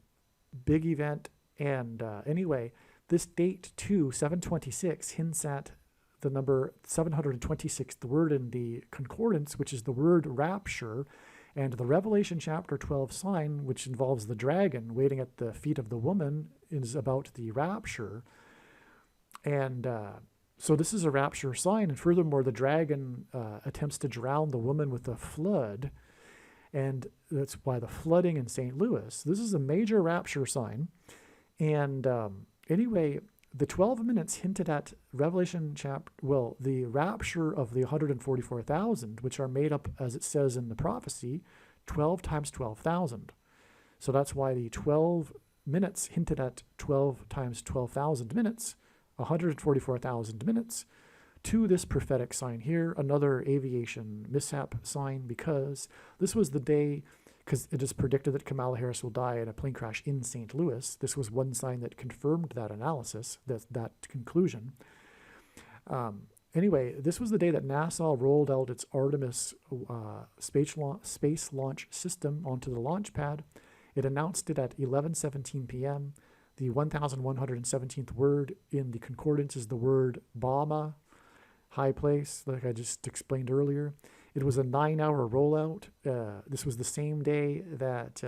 big event. And anyway, this date too, 726, hints at the number 726th word in the concordance, which is the word rapture. And the Revelation chapter 12 sign, which involves the dragon waiting at the feet of the woman, is about the rapture. And so this is a rapture sign. And furthermore, the dragon attempts to drown the woman with a flood. And that's why the flooding in St. Louis. This is a major rapture sign. And anyway, the 12 minutes hinted at Revelation the rapture of the 144,000, which are made up, as it says in the prophecy, 12 times 12,000. So that's why the 12 minutes hinted at 12 times 12,000 minutes, 144,000 minutes, to this prophetic sign here, another aviation mishap sign, because this was the day, because it is predicted that Kamala Harris will die in a plane crash in St. Louis. This was one sign that confirmed that analysis, that conclusion. Anyway, this was the day that NASA rolled out its Artemis space launch system onto the launch pad. It announced it at 11:17 p.m. The 1,117th word in the concordance is the word Bama, high place, like I just explained earlier. It was a 9-hour rollout. This was the same day that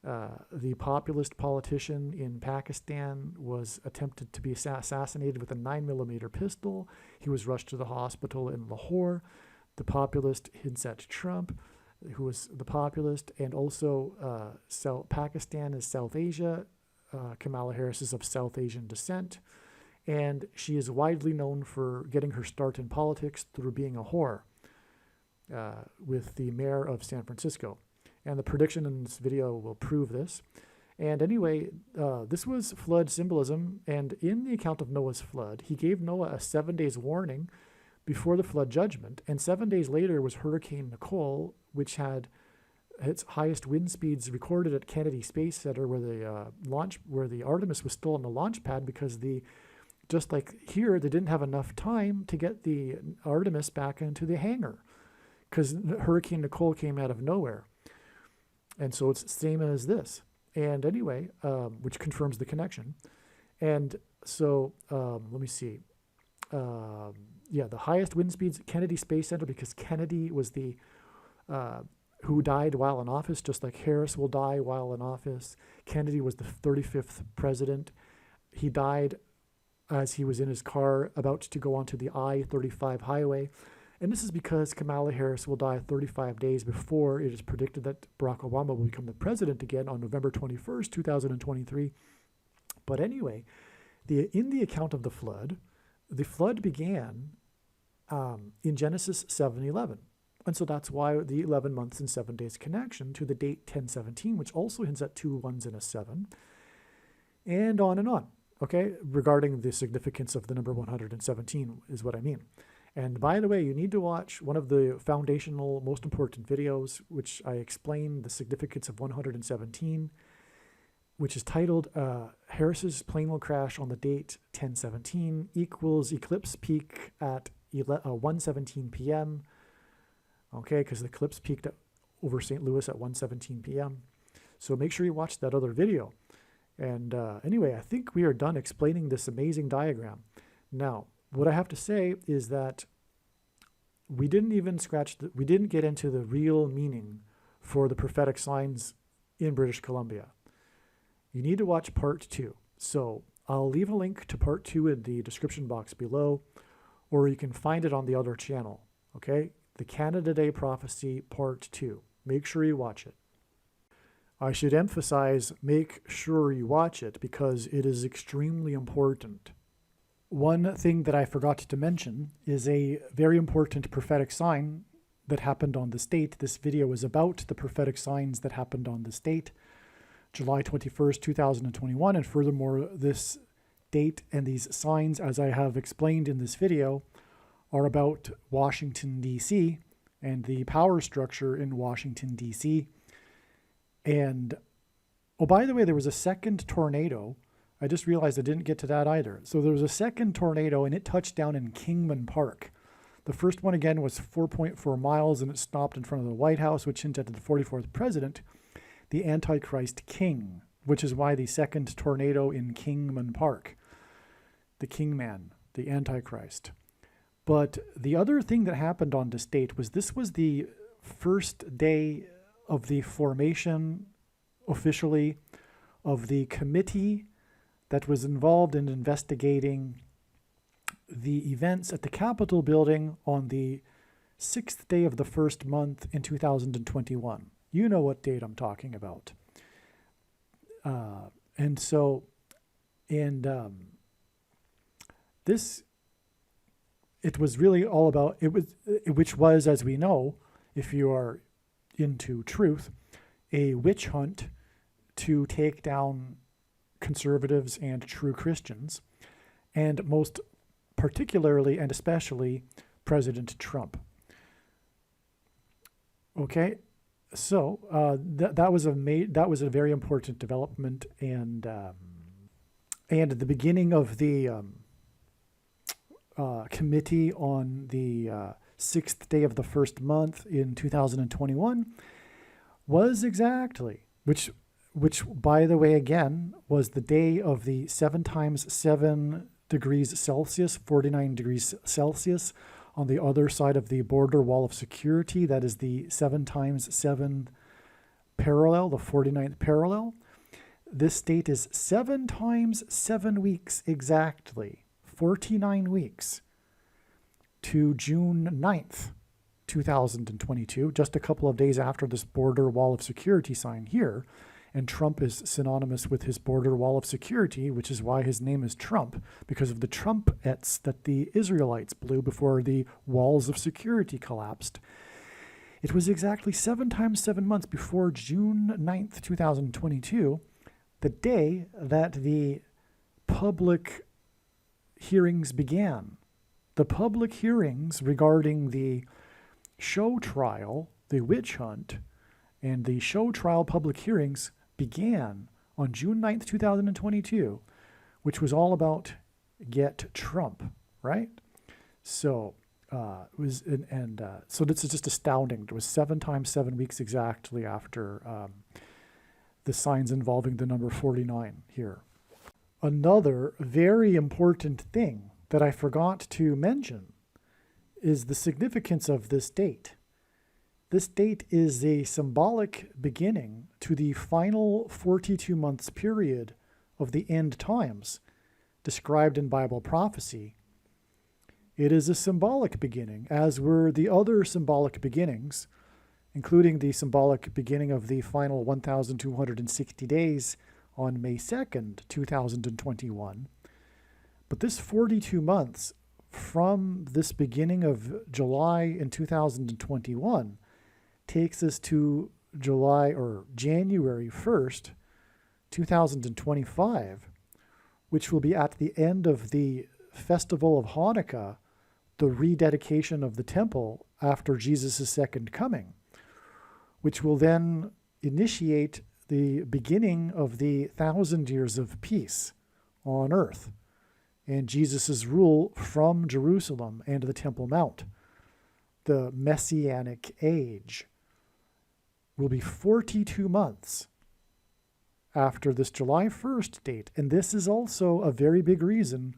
the populist politician in Pakistan was attempted to be assassinated with a 9mm pistol. He was rushed to the hospital in Lahore. The populist hints at Trump, who was the populist, and also Pakistan is South Asia. Kamala Harris is of South Asian descent, and she is widely known for getting her start in politics through being a whore. With the mayor of San Francisco. And the prediction in this video will prove this. And anyway, this was flood symbolism. And in the account of Noah's flood, he gave Noah a 7 days warning before the flood judgment. And 7 days later was Hurricane Nicole, which had its highest wind speeds recorded at Kennedy Space Center, where the Artemis was still on the launch pad, because just like here, they didn't have enough time to get the Artemis back into the hangar, because Hurricane Nicole came out of nowhere. And so it's the same as this. And anyway, which confirms the connection. And so let me see. The highest wind speeds at Kennedy Space Center, because Kennedy was the who died while in office, just like Harris will die while in office. Kennedy was the 35th president. He died as he was in his car about to go onto the I-35 highway. And this is because Kamala Harris will die 35 days before it is predicted that Barack Obama will become the president again on November 21st, 2023. But anyway, in the account of the flood began in Genesis 7:11. And so that's why the 11 months and 7 days connection to the date 1017, which also hints at 2 1s and a 7, and on, okay, regarding the significance of the number 117 is what I mean. And by the way, you need to watch one of the foundational, most important videos, which I explain the significance of 117, which is titled Harris's plane will crash on the date 10/17 equals eclipse peak at 1:17 p.m. Okay, because the eclipse peaked over St. Louis at 1:17 p.m. So make sure you watch that other video. And anyway, I think we are done explaining this amazing diagram. Now, what I have to say is that we didn't even we didn't get into the real meaning for the prophetic signs in British Columbia. You need to watch part 2. So I'll leave a link to part 2 in the description box below, or you can find it on the other channel. Okay? The Canada Day Prophecy part 2. Make sure you watch it. I should emphasize, make sure you watch it because it is extremely important. One thing that I forgot to mention is a very important prophetic sign that happened on this date. This video is about the prophetic signs that happened on this date, July 21st, 2021. And furthermore, this date and these signs, as I have explained in this video, are about Washington, D.C. and the power structure in Washington, D.C. And, oh, by the way, there was a second tornado. I just realized I didn't get to that either. So there was a second tornado, and it touched down in Kingman Park. The first one, again, was 4.4 miles, and it stopped in front of the White House, which hinted at the 44th president, the Antichrist King, which is why the second tornado in Kingman Park, the Kingman, the Antichrist. But the other thing that happened on this date was this was the first day of the formation, officially, of the committee that was involved in investigating the events at the Capitol building on the 6th day of the first month in 2021. You know what date I'm talking about. This, it was really all about, which was, as we know, if you are into truth, a witch hunt to take down conservatives and true Christians, and most particularly and especially President Trump. Okay, so that was a very important development, and the beginning of the committee on the 6th day of the first month in 2021 was exactly, which by the way, again, was the day of the 7 times 7 degrees Celsius, 49 degrees Celsius, on the other side of the border wall of security. That is the 7 times 7 parallel, the 49th parallel. This date is 7 times 7 weeks exactly, 49 weeks, to June 9th, 2022, just a couple of days after this border wall of security sign here. And Trump is synonymous with his border wall of security, which is why his name is Trump, because of the trumpets that the Israelites blew before the walls of security collapsed. It was exactly 7 times 7 months before June 9th, 2022, the day that the public hearings began. The public hearings regarding the show trial, the witch hunt, and the show trial public hearings began on June 9th, 2022, which was all about get Trump, right? So it was, so this is just astounding. It was 7 times 7 weeks exactly after the signs involving the number 49 here. Another very important thing that I forgot to mention is the significance of this date. This date is a symbolic beginning to the final 42 months period of the end times described in Bible prophecy. It is a symbolic beginning, as were the other symbolic beginnings, including the symbolic beginning of the final 1,260 days on May 2nd, 2021. But this 42 months from this beginning of July in 2021 takes us to July or January 1st, 2025, which will be at the end of the festival of Hanukkah, the rededication of the temple after Jesus' second coming, which will then initiate the beginning of the 1,000 years of peace on earth and Jesus' rule from Jerusalem and the Temple Mount. The Messianic age will be 42 months after this July 1st date. And this is also a very big reason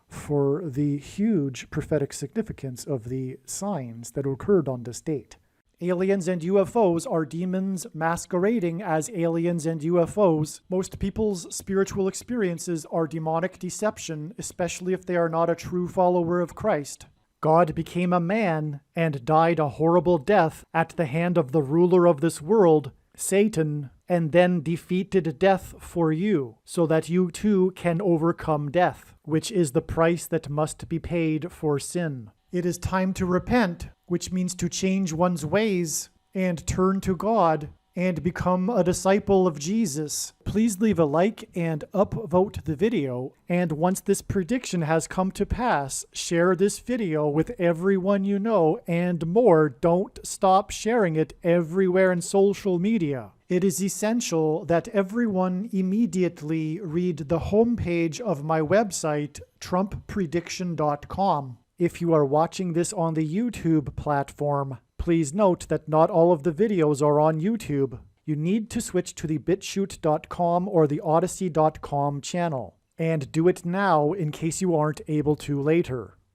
for the huge prophetic significance of the signs that occurred on this date. Aliens and UFOs are demons masquerading as aliens and UFOs. Most people's spiritual experiences are demonic deception, especially if they are not a true follower of Christ. God became a man and died a horrible death at the hand of the ruler of this world, Satan, and then defeated death for you, so that you too can overcome death, which is the price that must be paid for sin. It is time to repent, which means to change one's ways and turn to God and become a disciple of Jesus. Please leave a like and upvote the video. And once this prediction has come to pass, share this video with everyone you know and more. Don't stop sharing it everywhere in social media. It is essential that everyone immediately read the homepage of my website, TrumpPrediction.com. If you are watching this on the YouTube platform, please note that not all of the videos are on YouTube. You need to switch to the BitChute.com or the Odyssey.com channel. And do it now in case you aren't able to later.